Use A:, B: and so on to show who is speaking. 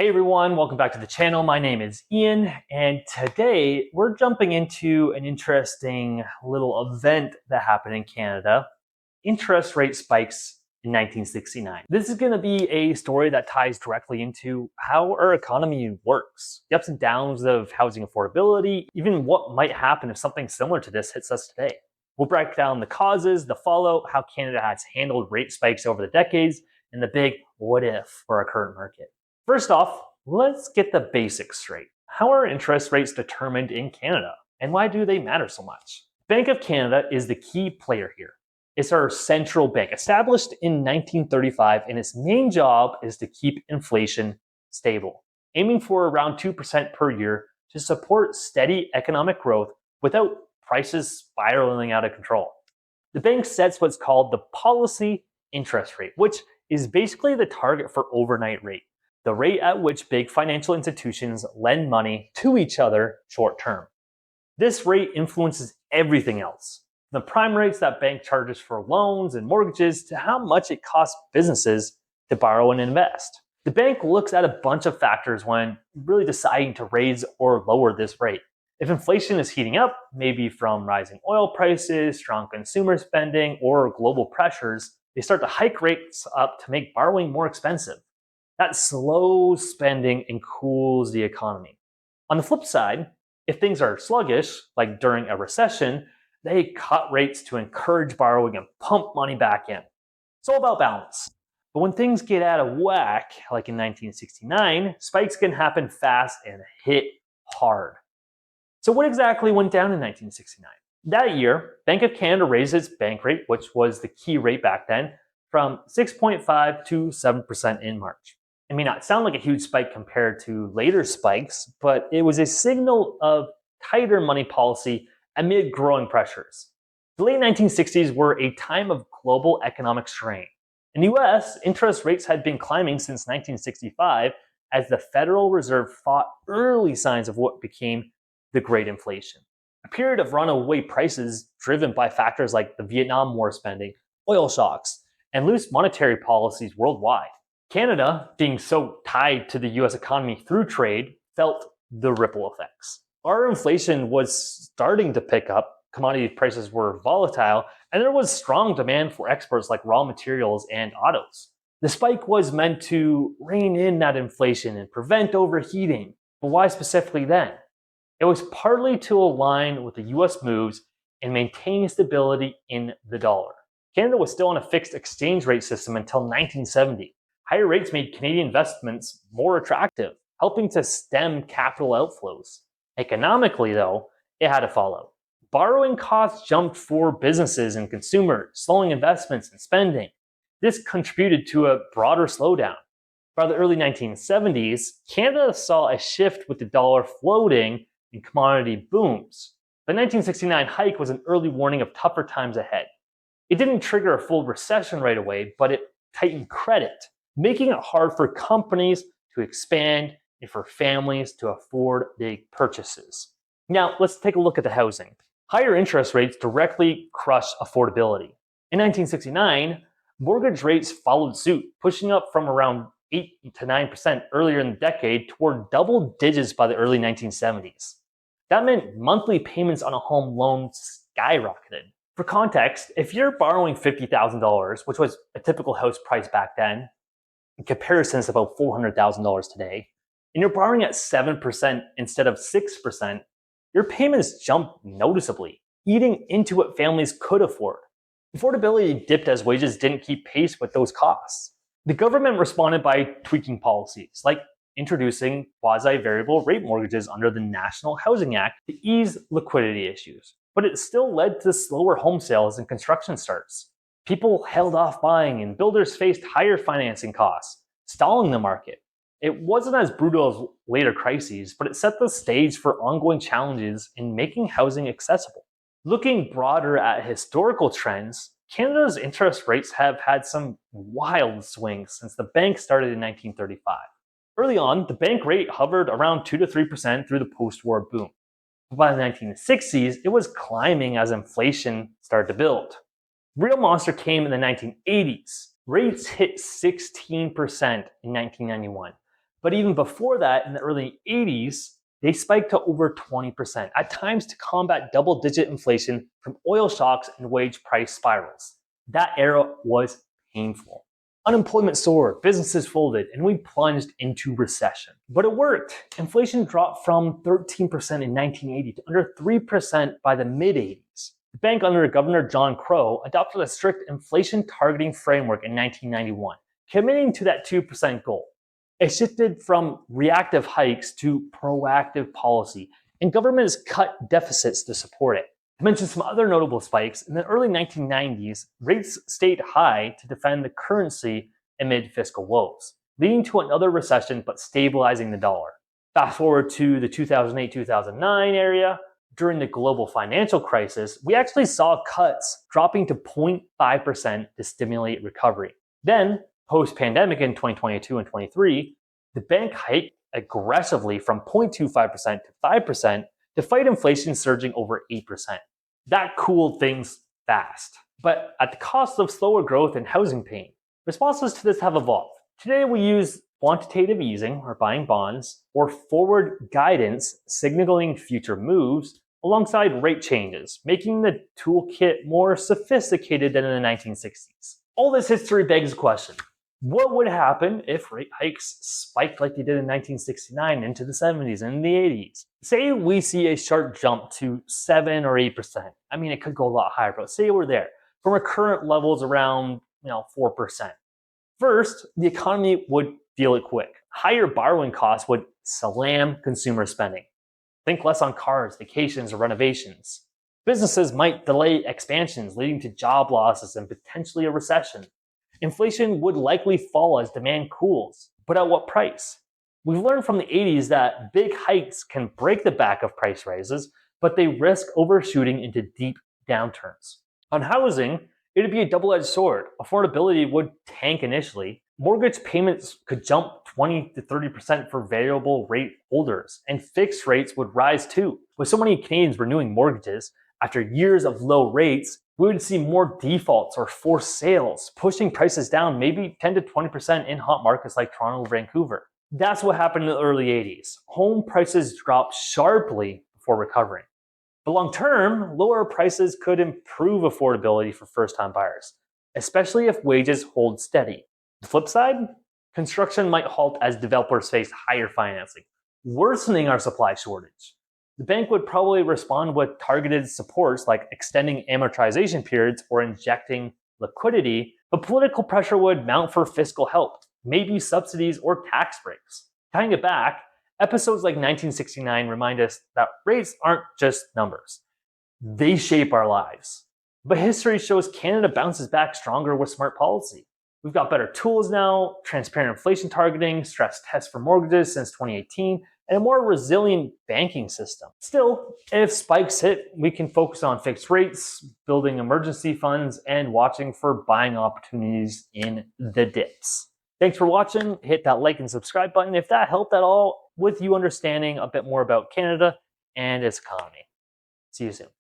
A: Hey everyone, welcome back to the channel. My name is Ian, and today we're jumping into an interesting little event that happened in Canada. Interest rate spikes in 1969. This is going to be a story that ties directly into how our economy works, the ups and downs of housing affordability, even what might happen if something similar to this hits us today. We'll break down the causes, the fallout, how Canada has handled rate spikes over the decades, and the big what if for our current market. First off, let's get the basics straight. How are interest rates determined in Canada, and why do they matter so much? Bank of Canada is the key player here. It's our central bank, established in 1935, and its main job is to keep inflation stable, aiming for around 2% per year to support steady economic growth without prices spiraling out of control. The bank sets what's called the policy interest rate, which is basically the target for overnight rate, the rate at which big financial institutions lend money to each other short term. This rate influences everything else, from the prime rates that bank charges for loans and mortgages to how much it costs businesses to borrow and invest. The bank looks at a bunch of factors when really deciding to raise or lower this rate. If inflation is heating up, maybe from rising oil prices, strong consumer spending, or global pressures, they start to hike rates up to make borrowing more expensive. That slows spending and cools the economy. On the flip side, if things are sluggish, like during a recession, they cut rates to encourage borrowing and pump money back in. It's all about balance. But when things get out of whack, like in 1969, spikes can happen fast and hit hard. So what exactly went down in 1969? That year, Bank of Canada raised its bank rate, which was the key rate back then, from 6.5 to 7% in March. It may not sound like a huge spike compared to later spikes, but it was a signal of tighter money policy amid growing pressures. The late 1960s were a time of global economic strain. In the US, interest rates had been climbing since 1965 as the Federal Reserve fought early signs of what became the Great Inflation, a period of runaway prices driven by factors like the Vietnam War spending, oil shocks, and loose monetary policies worldwide. Canada, being so tied to the US economy through trade, felt the ripple effects. Our inflation was starting to pick up, commodity prices were volatile, and there was strong demand for exports like raw materials and autos. The spike was meant to rein in that inflation and prevent overheating. But why specifically then? It was partly to align with the US moves and maintain stability in the dollar. Canada was still on a fixed exchange rate system until 1970. Higher rates made Canadian investments more attractive, helping to stem capital outflows. Economically, though, it had to follow. Borrowing costs jumped for businesses and consumers, slowing investments and spending. This contributed to a broader slowdown. By the early 1970s, Canada saw a shift with the dollar floating and commodity booms. The 1969 hike was an early warning of tougher times ahead. It didn't trigger a full recession right away, but it tightened credit, making it hard for companies to expand and for families to afford big purchases. Now, let's take a look at the housing. Higher interest rates directly crushed affordability. In 1969, mortgage rates followed suit, pushing up from around 8 to 9% earlier in the decade toward double digits by the early 1970s. That meant monthly payments on a home loan skyrocketed. For context, if you're borrowing $50,000, which was a typical house price back then, in comparison, it's about $400,000 today, and you're borrowing at 7% instead of 6%, your payments jump noticeably, eating into what families could afford. Affordability dipped as wages didn't keep pace with those costs. The government responded by tweaking policies, like introducing quasi-variable rate mortgages under the National Housing Act to ease liquidity issues. But it still led to slower home sales and construction starts. People held off buying and builders faced higher financing costs, stalling the market. It wasn't as brutal as later crises, but it set the stage for ongoing challenges in making housing accessible. Looking broader at historical trends, Canada's interest rates have had some wild swings since the bank started in 1935. Early on, the bank rate hovered around 2 to 3% through the post-war boom. But by the 1960s, it was climbing as inflation started to build. Real monster came in the 1980s. Rates hit 16% in 1991, But even before that, in the early 80s, they spiked to over 20%, at times to combat double-digit inflation from oil shocks and wage price spirals. That era was painful. Unemployment soared, businesses folded, and we plunged into recession. But it worked. Inflation dropped from 13% in 1980 to under 3% by the mid-80s. The bank under Governor John Crow adopted a strict inflation targeting framework in 1991, committing to that 2% goal. It shifted from reactive hikes to proactive policy, and governments cut deficits to support it. To mention some other notable spikes, in the early 1990s, rates stayed high to defend the currency amid fiscal woes, leading to another recession but stabilizing the dollar. Fast forward to the 2008-2009 area, during the global financial crisis, we actually saw cuts dropping to 0.5% to stimulate recovery. Then, post-pandemic in 2022 and 23, the bank hiked aggressively from 0.25% to 5% to fight inflation surging over 8%. That cooled things fast, but at the cost of slower growth and housing pain. Responses to this have evolved. Today we use quantitative easing, or buying bonds, or forward guidance signaling future moves alongside rate changes, making the toolkit more sophisticated than in the 1960s. All this history begs the question: what would happen if rate hikes spiked like they did in 1969 into the 70s and the 80s? Say we see a sharp jump to 7 or 8%. I mean, it could go a lot higher, but say we're there from our current levels around 4%. First, the economy would feel it quick. Higher borrowing costs would slam consumer spending. Think less on cars, vacations, or renovations. Businesses might delay expansions, leading to job losses and potentially a recession. Inflation would likely fall as demand cools, but at what price? We've learned from the 80s that big hikes can break the back of price rises, but they risk overshooting into deep downturns. On housing, it would be a double-edged sword. Affordability would tank initially. Mortgage payments could jump 20 to 30% for variable rate holders, and fixed rates would rise too. With so many Canadians renewing mortgages, after years of low rates, we would see more defaults or forced sales, pushing prices down maybe 10 to 20% in hot markets like Toronto or Vancouver. That's what happened in the early 80s. Home prices dropped sharply before recovering. But long term, lower prices could improve affordability for first-time buyers, especially if wages hold steady. The flip side, construction might halt as developers face higher financing, worsening our supply shortage. The bank would probably respond with targeted supports like extending amortization periods or injecting liquidity, but political pressure would mount for fiscal help, maybe subsidies or tax breaks. Tying it back, episodes like 1969 remind us that rates aren't just numbers. They shape our lives. But history shows Canada bounces back stronger with smart policy. We've got better tools now, transparent inflation targeting, stress tests for mortgages since 2018, and a more resilient banking system. Still, if spikes hit, we can focus on fixed rates, building emergency funds, and watching for buying opportunities in the dips. Thanks for watching. Hit that like and subscribe button if that helped at all with you understanding a bit more about Canada and its economy. See you soon.